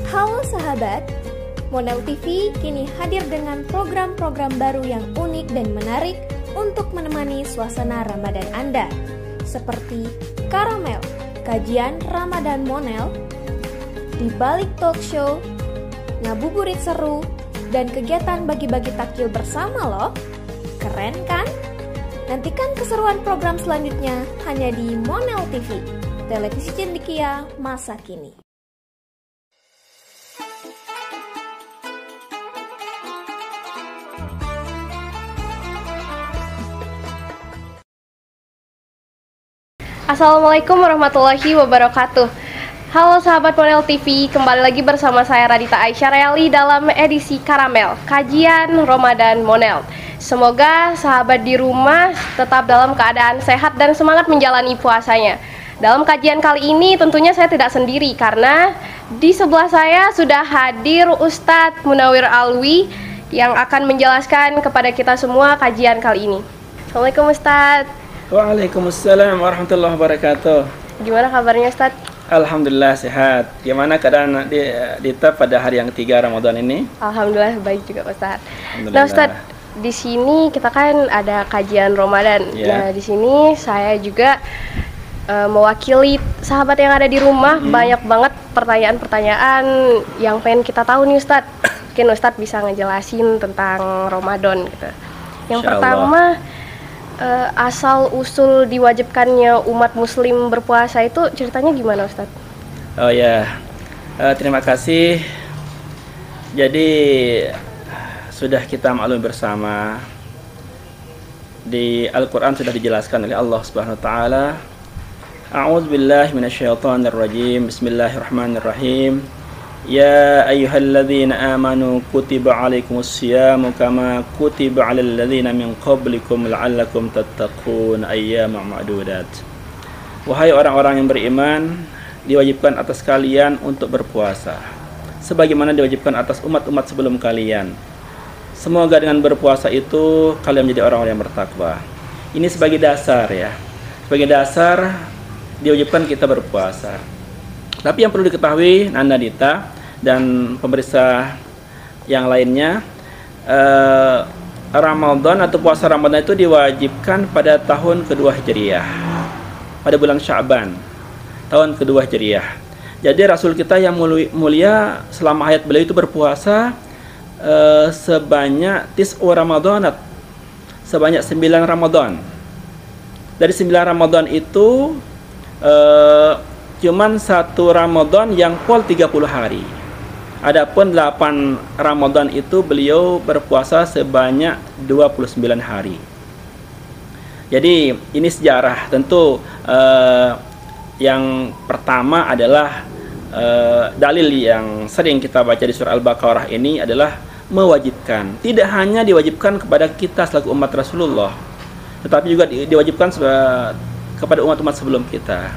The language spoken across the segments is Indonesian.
Halo sahabat, Monel TV kini hadir dengan program-program baru yang unik dan menarik untuk menemani suasana Ramadan Anda, seperti Karamel, kajian Ramadan Monel, di balik talk show, ngabuburit seru, dan kegiatan bagi-bagi takjil bersama loh. Keren kan? Nantikan keseruan program selanjutnya hanya di Monel TV, televisi cendekia masa kini. Assalamualaikum warahmatullahi wabarakatuh. Halo sahabat Monel TV, kembali lagi bersama saya Radita Aisyah Reali dalam edisi Karamel, kajian Ramadan Monel. Semoga sahabat di rumah tetap dalam keadaan sehat dan semangat menjalani puasanya. Dalam kajian kali ini tentunya saya tidak sendiri, karena di sebelah saya sudah hadir Ustadz Munawir Alwi yang akan menjelaskan kepada kita semua kajian kali ini. Assalamualaikum Ustadz. Waalaikumsalam warahmatullahi wabarakatuh. Gimana kabarnya Ustadz? Alhamdulillah sehat. Gimana keadaan Dita pada hari yang ketiga Ramadan ini? Alhamdulillah baik juga Ustadz. Nah Ustadz, di sini kita kan ada kajian Ramadan. Nah di sini saya juga mewakili sahabat yang ada di rumah. Banyak banget pertanyaan-pertanyaan yang pengen kita tahu nih Ustadz. Mungkin Ustadz bisa ngejelasin tentang Ramadan gitu. Yang pertama, asal usul diwajibkannya umat muslim berpuasa itu ceritanya gimana Ustadz? Oh ya, terima kasih. Jadi sudah kita maklum bersama, di Al-Quran sudah dijelaskan oleh Allah Subhanahu Wa Taala. A'udzubillahi minasyaitonirrajim. Bismillahirrahmanirrahim. Ya ayyuhalladzina amanu kutiba alaikumus siyamu kama kutiba alal ladzina min qablikum la'allakum tattaqun ayyaman ma'dudat. Wahai orang-orang yang beriman, diwajibkan atas kalian untuk berpuasa sebagaimana diwajibkan atas umat-umat sebelum kalian. Semoga dengan berpuasa itu kalian menjadi orang-orang yang bertakwa. Ini sebagai dasar ya. Sebagai dasar diwajibkan kita berpuasa. Tapi yang perlu diketahui Nanda Dita dan pemirsa yang lainnya, Ramadan atau puasa Ramadan itu diwajibkan pada tahun kedua Hijriah, pada bulan Sya'ban, tahun kedua Hijriah. Jadi Rasul kita yang mulia selama hayat beliau itu berpuasa sebanyak Ramadanat, sebanyak 9 Ramadan. Dari 9 Ramadan itu cuman 1 Ramadan yang full 30 hari. Adapun 8 Ramadan itu beliau berpuasa sebanyak 29 hari. Jadi ini sejarah. Tentu yang pertama adalah dalil yang sering kita baca di surah Al-Baqarah ini adalah mewajibkan. Tidak hanya diwajibkan kepada kita selaku umat Rasulullah, tetapi juga diwajibkan kepada umat-umat sebelum kita.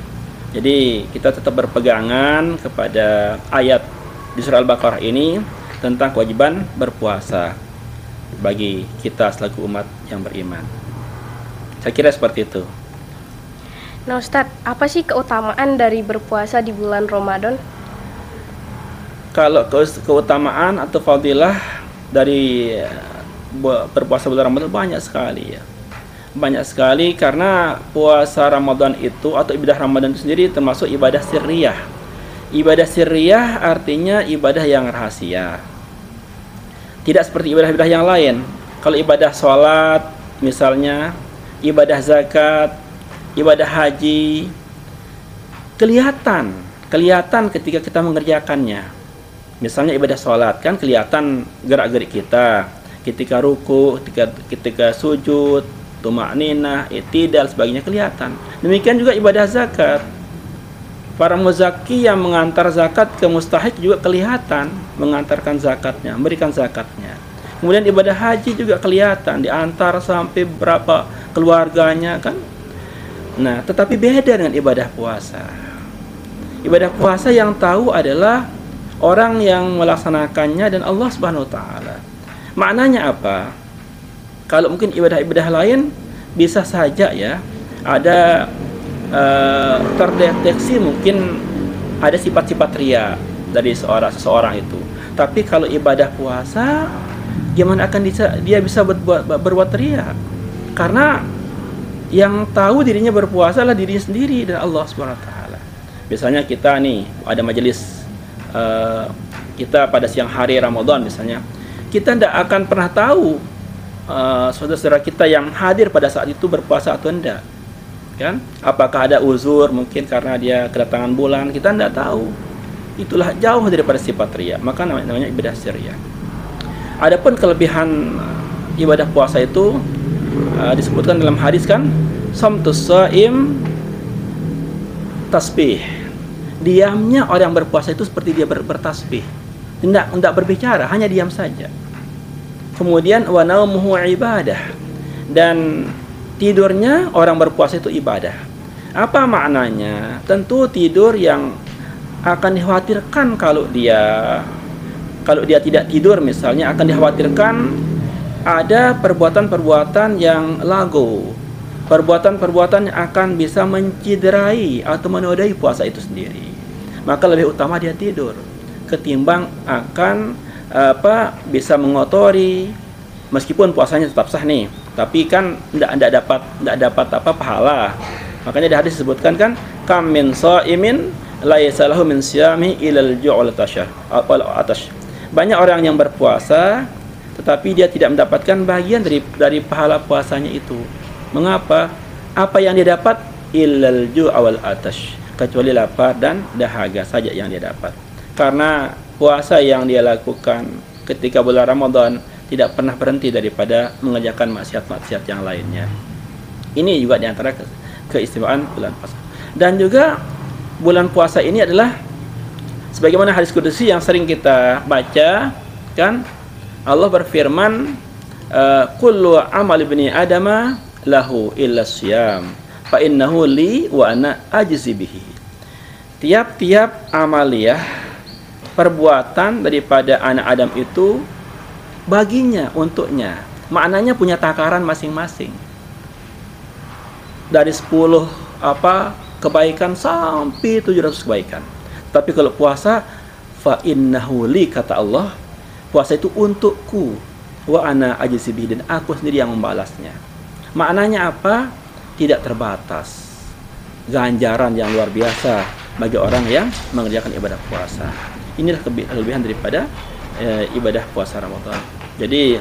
Jadi kita tetap berpegangan kepada ayat di surah Al-Baqarah ini tentang kewajiban berpuasa bagi kita selaku umat yang beriman. Saya kira seperti itu. Nah Ustadz, apa sih keutamaan dari berpuasa di bulan Ramadan? Kalau keutamaan atau fadilah dari berpuasa bulan Ramadan banyak sekali ya. Banyak sekali, karena puasa Ramadan itu atau ibadah Ramadan itu sendiri termasuk ibadah sirriyah. Ibadah sirriyah artinya ibadah yang rahasia. Tidak seperti ibadah-ibadah yang lain. Kalau ibadah sholat misalnya, ibadah zakat, ibadah haji, kelihatan ketika kita mengerjakannya. Misalnya ibadah sholat kan kelihatan gerak-gerik kita ketika ruku, ketika sujud, tumakninah, i'tidal, sebagainya kelihatan. Demikian juga ibadah zakat. Para muzaki yang mengantar zakat ke mustahik juga kelihatan mengantarkan zakatnya, memberikan zakatnya. Kemudian ibadah haji juga kelihatan, diantar sampai berapa keluarganya kan. Nah, tetapi beda dengan ibadah puasa. Ibadah puasa yang tahu adalah orang yang melaksanakannya dan Allah Subhanahu wa taala. Maknanya apa? Kalau mungkin ibadah-ibadah lain bisa saja ya ada terdeteksi mungkin ada sifat-sifat riya, dari seseorang itu. Tapi kalau ibadah puasa, gimana akan dia bisa berbuat riya? Karena yang tahu dirinya berpuasa adalah dirinya sendiri dan Allah Subhanahu wa taala. Biasanya kita nih ada majelis kita pada siang hari Ramadan misalnya, kita tidak akan pernah tahu saudara-saudara kita yang hadir pada saat itu berpuasa atau tidak, kan? Apakah ada uzur mungkin karena dia kedatangan bulan, kita tidak tahu. Itulah jauh daripada sifat riya, maka namanya ibadah sirriyah. Adapun kelebihan ibadah puasa itu disebutkan dalam hadis kan, shamtus shaim tasbih. Diamnya orang berpuasa itu seperti dia bertasbih. Tidak berbicara, hanya diam saja. Kemudian wa naumuhu ibadah. Dan tidurnya orang berpuasa itu ibadah. Apa maknanya? Tentu tidur yang akan dikhawatirkan kalau dia tidak tidur misalnya, akan dikhawatirkan ada perbuatan-perbuatan yang lagu, perbuatan-perbuatan yang akan bisa menciderai atau menodai puasa itu sendiri. Maka lebih utama dia tidur ketimbang akan bisa mengotori, meskipun puasanya tetap sah nih, tapi kan tidak dapat pahala. Makanya di hadis disebutkan kan, kam min shaimin laisa lahu min siyami ilal ju'ul atash. Banyak orang yang berpuasa tetapi dia tidak mendapatkan bagian dari pahala puasanya itu. Mengapa? Apa yang dia dapat? Illal ju'ul atash, kecuali lapar dan dahaga saja yang dia dapat. Karena puasa yang dia lakukan ketika bulan Ramadan tidak pernah berhenti daripada mengerjakan maksiat-maksiat yang lainnya. Ini juga diantara keistimewaan bulan puasa. Dan juga bulan puasa ini adalah sebagaimana hadis qudsi yang sering kita baca kan, Allah berfirman, kullu amal ibni adama lahu illa siyam fa innahu li wa ana ajzi bihi. Tiap-tiap amaliyah perbuatan daripada anak Adam itu baginya, untuknya. Maknanya punya takaran masing-masing. Dari 10 kebaikan sampai 700 kebaikan. Tapi kalau puasa, fa innahu li, kata Allah, puasa itu untukku, wa ana ajzi bihi, dan aku sendiri yang membalasnya. Maknanya apa? Tidak terbatas. Ganjaran yang luar biasa bagi orang yang mengerjakan ibadah puasa. Inilah kelebihan daripada ibadah puasa Ramadan. Jadi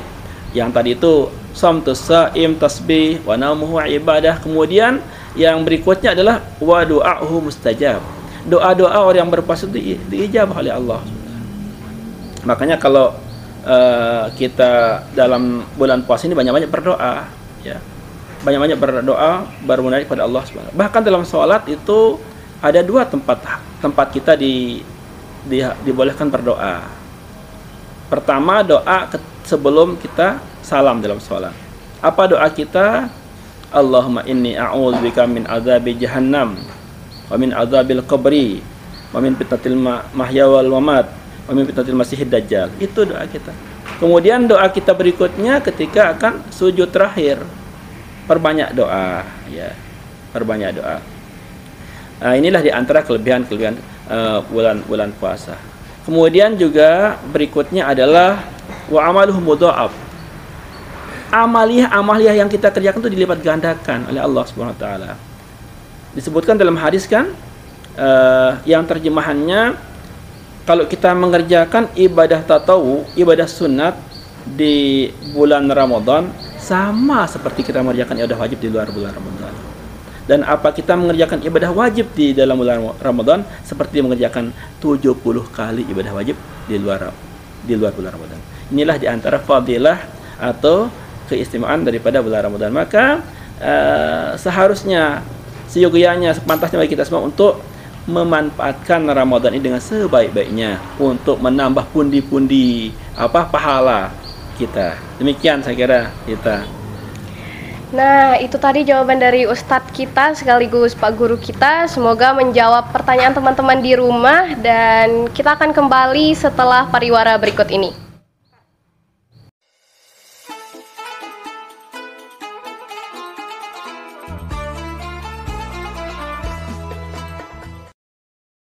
yang tadi itu shamtus shaim tasbih wa naumuhu ibadah. Kemudian yang berikutnya adalah wa du'a'uhu mustajab. Doa-doa orang yang berpuasa itu diijabah oleh Allah. Makanya kalau kita dalam bulan puasa ini banyak-banyak berdoa, ya. Banyak-banyak berdoa, bermunajat kepada Allah Subhanahu. Bahkan dalam sholat itu ada 2 tempat kita dibolehkan berdoa. Pertama, doa sebelum kita salam dalam sholat. Apa doa kita? Allahumma inni a'udzubika min azabi jahannam wa min azabil qabri wa min fitnatil mahya wal mamat wa min fitnatil masiihid dajjal. Itu doa kita. Kemudian doa kita berikutnya ketika akan sujud terakhir. Perbanyak doa, ya. Perbanyak doa. Inilah di antara kelebihan-kelebihan bulan puasa. Kemudian juga berikutnya adalah wa amaluhu mudha'af. Amaliyah yang kita kerjakan itu dilipat gandakan oleh Allah Subhanahu wa taala. Disebutkan dalam hadis kan, yang terjemahannya, kalau kita mengerjakan ibadah tatawu, ibadah sunat di bulan Ramadan sama seperti kita mengerjakan ibadah wajib di luar bulan Ramadan. Dan apa kita mengerjakan ibadah wajib di dalam bulan Ramadan seperti mengerjakan 70 kali ibadah wajib di luar bulan Ramadan. Inilah di antara fadilah atau keistimewaan daripada bulan Ramadan. Maka seharusnya, seyogyanya, sepantasnya bagi kita semua untuk memanfaatkan Ramadan ini dengan sebaik-baiknya untuk menambah pundi-pundi pahala kita. Demikian saya kira kita. Nah, itu tadi jawaban dari Ustadz kita sekaligus Pak Guru kita. Semoga menjawab pertanyaan teman-teman di rumah, dan kita akan kembali setelah pariwara berikut ini.